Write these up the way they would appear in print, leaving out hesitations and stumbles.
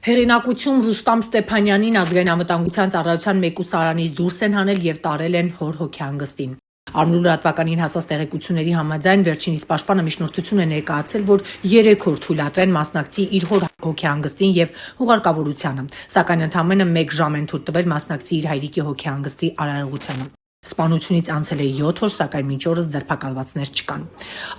Հեղինակություն Ռուստամ Ստեփանյանին ազգային անվտանգության ծառայության մեկուսարանից դուրս են հանել եւ տարել են հոր հոգեհանգստին։ Առնու լրատվականին հասած տեղեկությունների համաձայն վերջինիս պաշտպանը միջնորդություն է ներկայացրել, որ 3 օր թույլատրեն մասնակցի իր հոր հոգեհանգստին եւ հուղարկավորությանը, սակայն ընդամենը 1 ժամ են թույլ տվել մասնակցի իր հայրիկի հոգեհանգստի արարողությանը։ Սպանությունից անցել է 7 օր, սակայն մինչ օրս ձերբակալվածներ չկան։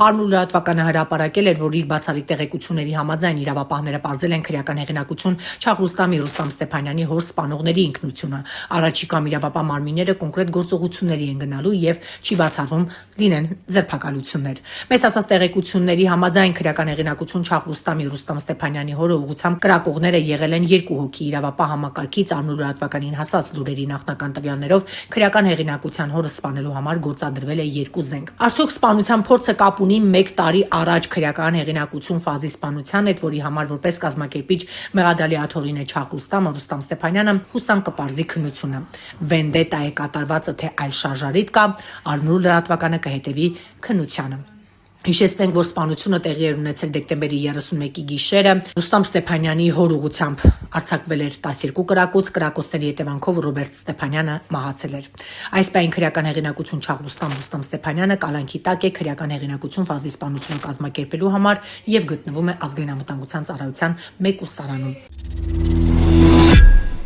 Առնու լրատվականը հրապարակել էր, որ իր բացառիկ տեղեկությունների համաձայն իրավապահները պարզել են քրեական հեղինակություն Չախրուստամի Ռուստամ Ստեփանյանի հոր սպանողների ինքնությունը։ Առաջիկամ իրավապահ մարմինները կոնկրետ գործողությունների են գնալու եւ չի բացառվում լինեն ձերբակալություններ։ Մեծ ասած տեղեկությունների համաձայն քրեական հեղինակություն Չախրուստամի Ռուստամ Ստեփանյանի հորը ուղղությամբ կրակողները եղել են 2 հոգի։ Իրավապահ համակարգից Առնու լրատվականին հասած լուրերի նախնական տվյալներով քրեական հեղինակության հորը սպանելու համար գործադրվել է 2 զենք։ Արդյոք սպանության փորձը կապ ունի 1 տարի առաջ քրեական հեղինակություն ֆազի սպանության հետ, որի համար որպես կազմակերպիչ մեղադրյալի աթոռին է Չախրուստամը Ռուստամ Ստեփանյանը, հուսան կպարզի քննությունը։ Վենդետա է կատարվածը, թե այլ շարժարիտ կա, Առնու լրատվականը կհետևի քննությանը։ Հիշեցնենք, որ սպանությունը տեղի էր ունեցել դեկտեմբերի 31-ի գիշերը։ Ռուստամ Ստեփանյանի հոր ուղղությամբ արձակվել էր 12 կրակոց, կրակոցների հետևանքով Ռոբերտ Ստեփանյանը մահացել էր։ Այս պահին քրեական հեղինակություն Ռուստամ Ստեփանյանը կալանքի տակ է քրեական հեղինակություն ֆազի սպանությունը կազմակերպելու համար եւ գտնվում է ազգային անվտանգության ծառայության մեկուսարանում։